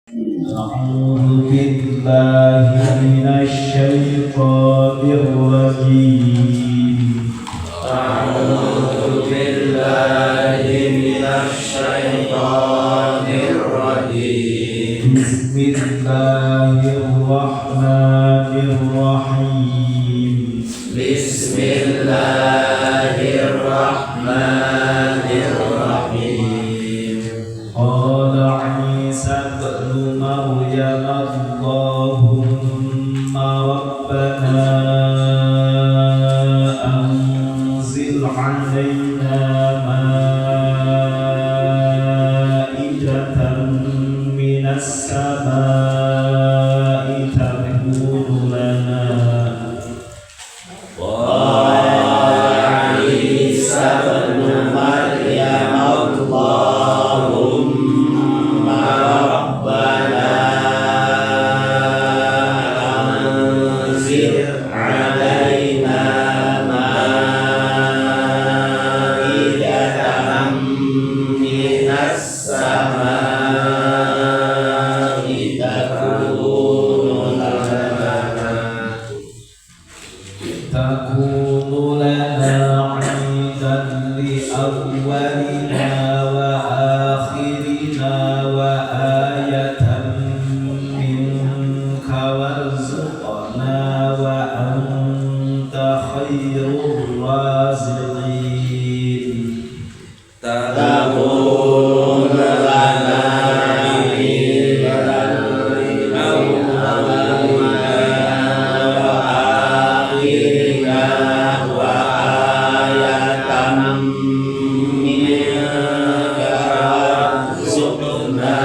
أعوذ بالله من الشيطان الرجيم أعوذ بالله من الشيطان الرجيم بسم الله الرحمن الرحيم بسم الله الرحمن الرحيم قال عيسى ابن مريم اللهم ربنا أنزل علينا مائدة من السماء تكون لنا قال عيسى ابن مريم اللهم ربنا أنزل علينا مائدة من السماء تكون لنا عيدا لأولنا وآخرنا وآية منك وارزقنا وأنت خير الرازقين تكون لنا عيدا لأولنا وآخرنا وآية منك وارزقنا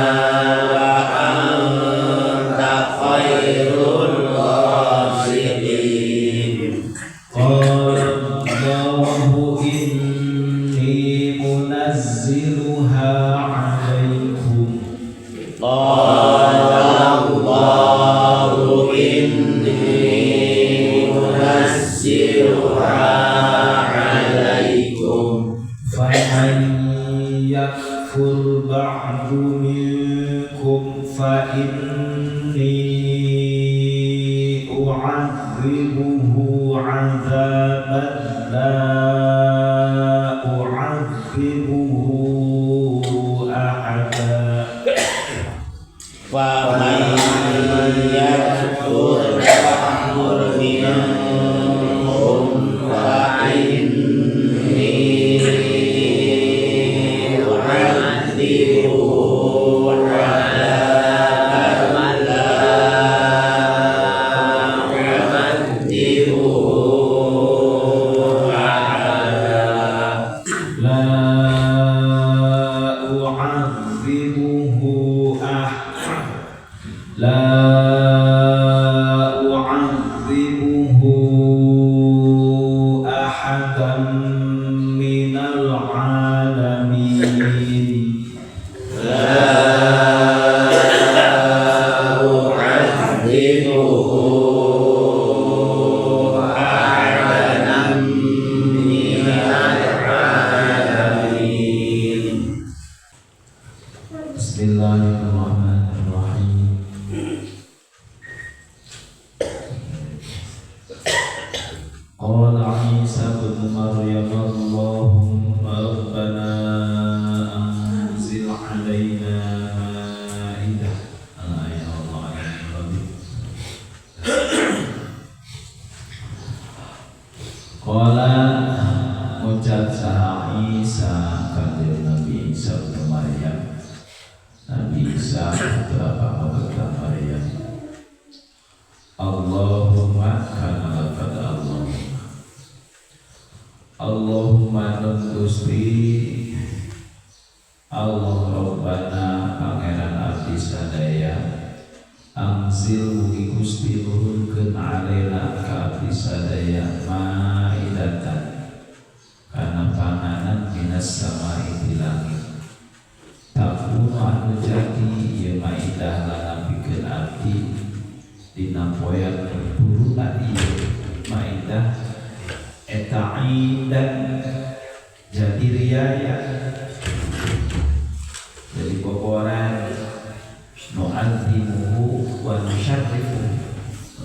وأنت خير الرازقين قال الله إني منزلها عليكم قال الله إني منزلها عليكم فمن يكفر بعد منكم فإني أعذبه عذابا لا أعذبه أحدا فمن يكفر بعد منكم فإني أعذبه عذابا لا أعذبه أحدا لا أعذبه أحد لا أعذبه أحدا من العالمين لا أعذبه أحدا من العالمين بسم الله الرحمن الرحيم قال عيسى ابن مريم اللهم ربنا أنزل علينا مائدة الآية الله العظيم قال ucap saha Isa kanjeng Nabi Isa bin Maryam Nabi Isa putra Bapa Maryam Allahumma kana lafad Allahumma nun Gusti Allah Rabbana pangeran abdi sadaya angsil mugi Gusti nuhunkeun alena ka abdi sadaya maidatan kana panganan minas samai di langit takunu anu jadi ieu maidah lana pikeun abdi dina poean perburuna ieu maidah eta aidan jadi riaya jadi poporan no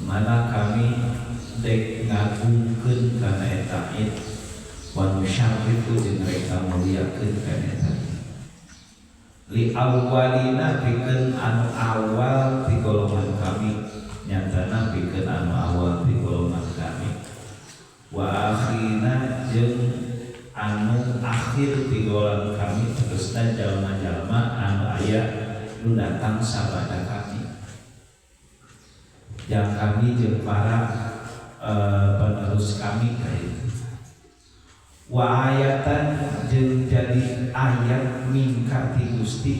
mana kami dek ngagungkeun kana eta id wa nusyarrifu jeung rek muliakeun kana eta li awwalina pikeun anu awal ti golongan kami nyatana pikeun anu awal ti golongan kami wa akhirina jeung anu akhir ti golongan kami terusna jalma-jalma anu aya nu datang sabada kami yang kami jeung para penerus kami kayak wa ayatan jeung jadi ayat mingka ti Gusti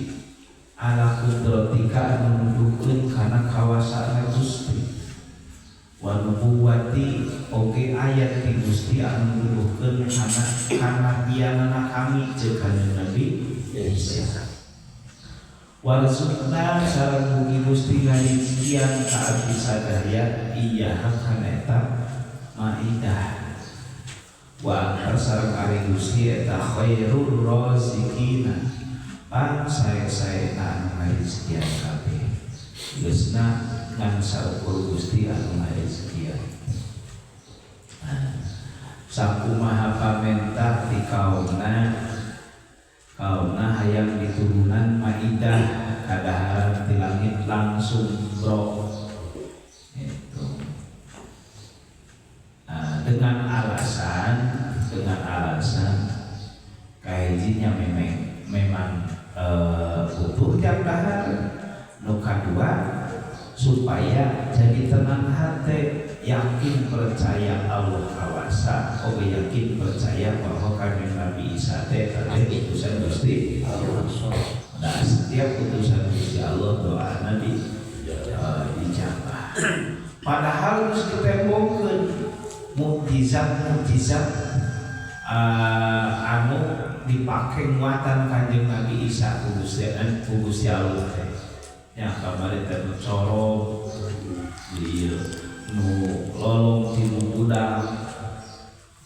ala kudratika anu nuduhkeun kana kawasaana Gusti wa nubuwati oge ayat ti Gusti anu nuduhkeun kana kanabianana kami jeung kanjeng Nabi Isa warzuqna sareng mugi Gusti ngarizkian ka abdi sadaya iya kana eta maidah wa sareng ari Gusti eta khairur razikina pan sae-saena anu ngarizkian kabeh geusna ngan saukur Gusti anu ngarizkian sakumaha pamenta ti kauna hayang diturunan maidah kadaharan ti langit langsung bro itu dengan alasan kajinya memang butuh jam dahar nu kadua supaya jadi tenang hati yakin percaya Allah kawasa oge yakin percaya bahwa kanjeng Nabi Isa teh utusan Gusti Allah. Nah setiap utusan Gusti Allah doana dijabah. Padahal harus ditembongkeun mukjizat anu dipake muatan kanjeng Nabi Isa ku Gusti Allah teh. Nya kamari teh corong ieu nu lolong tinu budak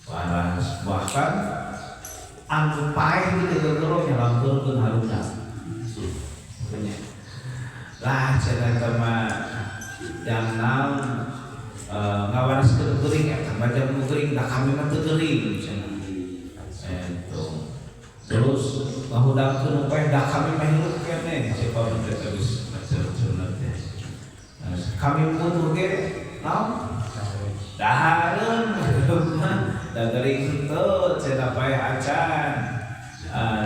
waras bahkan anu paeh di gegero nyalampurkeun haruna lah cenah mah yang naon ngawaraskeun geuring eta macam nu geuring da kami mah teu geuring cenah eto terus ngahudangkeun upaya da kami mah hirup keneh cepet terus macam-macam teh kami butuh ge naon dahareun da geuring henteu cenah paeh acan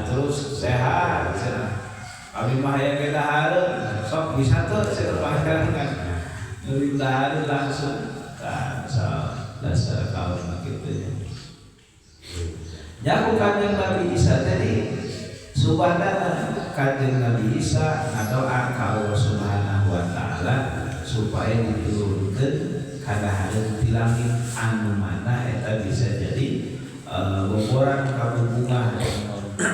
terus sehat cenah kami mah hayang ge dahareun sok bisa teu cenah paeh geuring dahareun langsung dasar kaum kitu nya ku kanjeng Nabi Isa tadi subhanallah kanjeng Nabi Isa ngadoa ka Allah Subhanahu wa taala supaya diturunkeun kadahareun ti langit anu mana eta bisa jadi boboran kabubungan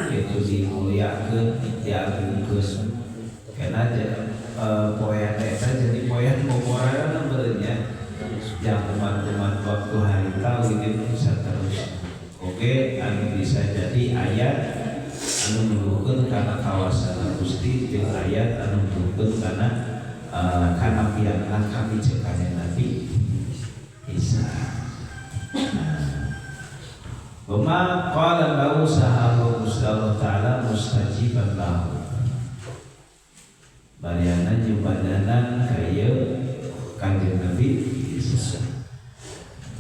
itu dimuliakeun diagungkeun kana poean eta jadi poean boboran beurnya yang umat-umat waktu hari tahu ini bisa terus oke anu bisa jadi ayat anu nuduhkeun kana kawasan Gusti jeung ayat anu nuduhkeun kana pianana kami jeung kanjeng Nabi Isa. Wa qala lahu sahabu Allah taala mustajiban lahu. Bariana jubadanan kaya kanjeng Nabi Isa.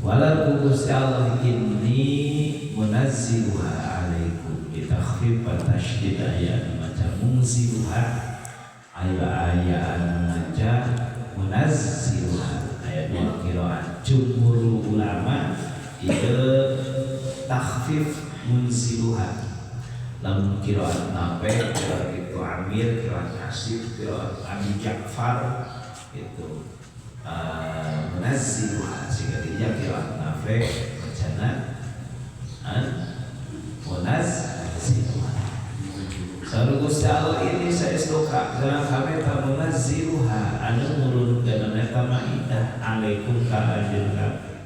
Wala Gusti Allah inni munazziluha alaikum bi takhfif wa tasydid ayat macam munziluha ayat maca munazziluha ayat yang qiraat jumhur ulama itu takhfif munziluha lamun qiraat Nafi qiraat itu Amir qiraat Hasib qiraat Abi Ja'far itu munazziluha sehingga dia qiraat Nafi bacana munazziluha saru Gusti Allah ini saestoka jangan kami ta munazziluha anu nurunkeun eta maidah alaikum ka anjeun kabeh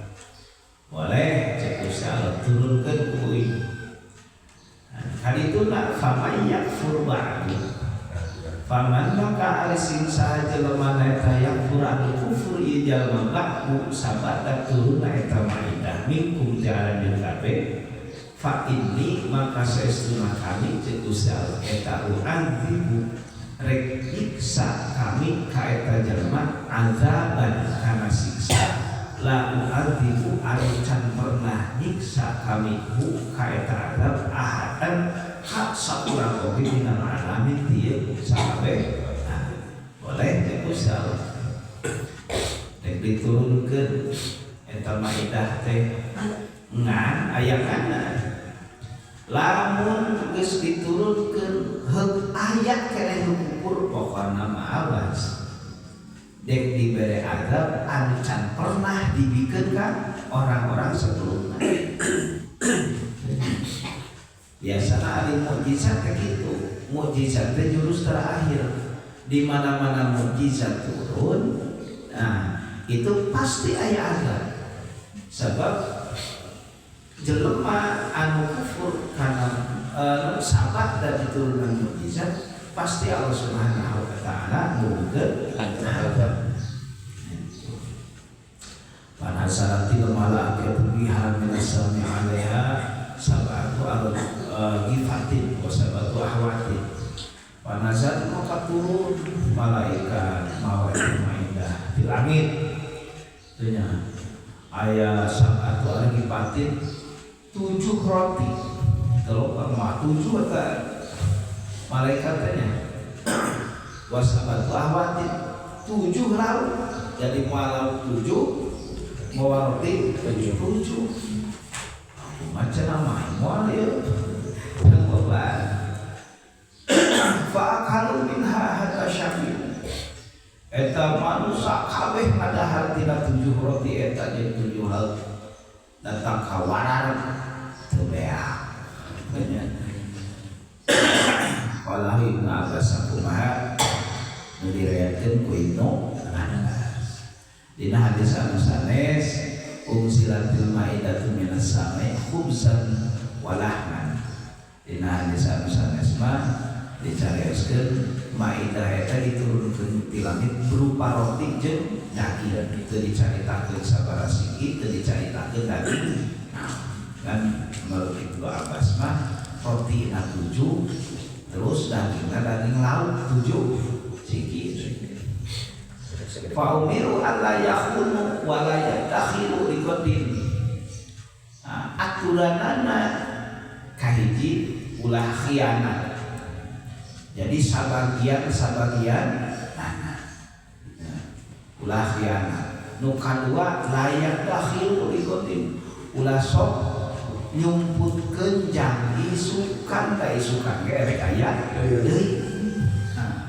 boleh cek Gusti Allah turunkeun ku ieu kan itu nak famay yakfur ba'du Paman maka alising sahaja lemana eta yang kurang kufur ijal mabakmu sabada turun eta maidah minkum jalan yang kabe fa inni maka saestuna kami cetusal eta u'adzibu rek nyiksa kami ka eta jelema azaban kana siksa la u'adzibu anu can pernah nyiksa kami hu ka eta azab ahadan hak sakurang oge minal alamin tieu sahabe boleh cetusal rek diturunkeun eta maidah teh ngan ayakana lamun geus diturunkeun heuk aya keneh nu kukur pokona mah awas dek dibere azab anu can pernah dibikeun ka orang-orang sebelumna. Biasana ari mukjizat kayak gitu, mukjizat teh jurus terakhir. Di mana-mana mukjizat turun, nah itu pasti aya azab. Sebab jelema anu kufur karena sabat dan diturunkan mukjizat pasti Allah Subhanahu wa taala mungkin azab. Panasatil malaikatu biha min as-sami 'alaiha sab'atu gifatin wa sab'atu ahwatin. Panasat maka turun malaikat mawa maindah di langit. Tanya aya sab'atu gifatin 7 roti. Kalau mah 7 eta malaikatnya. Wa sab'atu ahwatin 7 laut. Jadi malam 7 mau roti 7 macam nama mau ya yang beban fa'akalu minha hatta syafil eta manusia kabeh padahal tina 7 roti eta jeung 7 laut datang kawaran teu beak wallahi Ibnu Abbas sakumaha nu diriwayatkeun ku Ibnu dina hadis anu sanes umsilatil maidatu minas samai khubzan wa lahman. Dina hadis anu sanes mah dicarioskeun maidah eta diturunkeun ti langit berupa roti jeung daging. Teu dicaritakeun sabaraha sigi, teu dicaritakeun daging. Kan menurut Ibnu Abbas mah roti 7 terus dagingna daging laut 7 sigi. Fa'umiru alla yakhunu wa la yadakhilu liqadin. Aturanana kahiji ulah khianat. Jadi sabagian ulah khianat. Nu kadua la yadakhilu liqadin. Ulah sok nyumputkeun jang isukan ka isukan ge erek aya deui.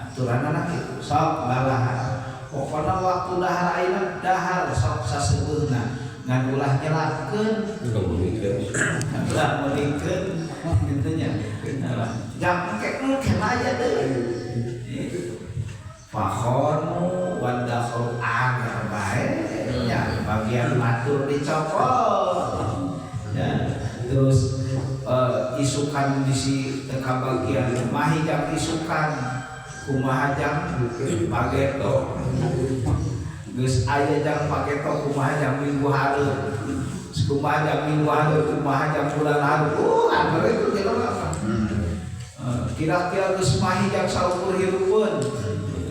Aturanana kitu sok lalahan. Pokoknya waktu dahar ayeuna dahar sok sasebeuna ngan ulah nyelapkeun ulah meulikeun kitu nya jang engke aya deui fakhonu wa dakhul agar bae ya bagian matur dicopot ya terus isukan bisi teka bagian mahijang isukan kumaha jang pageto geus aya jang pageto kumaha jang minggu hareup kumaha jang minggu hareup kumaha jang bulan hareup anu itu jelema kira-kira geus mahi jang saukur hirupeun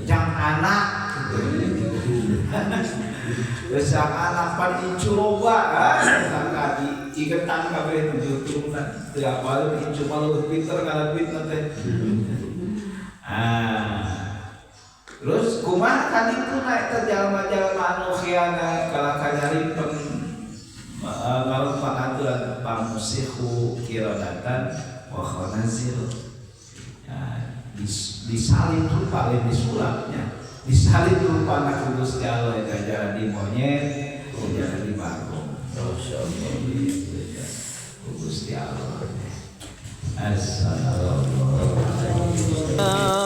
jang anak geus jang anak pan incu loba sangka diigetan kabeh tujuh-tujuhna teu apal incu mah leuwih pinter kana duitna teh. Terus kumaha kan itu naik ke jalma-jalma anu khianat kala kanyaripeng kalau pangaturan pamusihu kiradatan wa khanazir ya disalin rupa lain disulapnya disalin rupa na Gusti Allah jadi monyet jadi bagong masyaallah Gusti Allah. Assalamualaikum.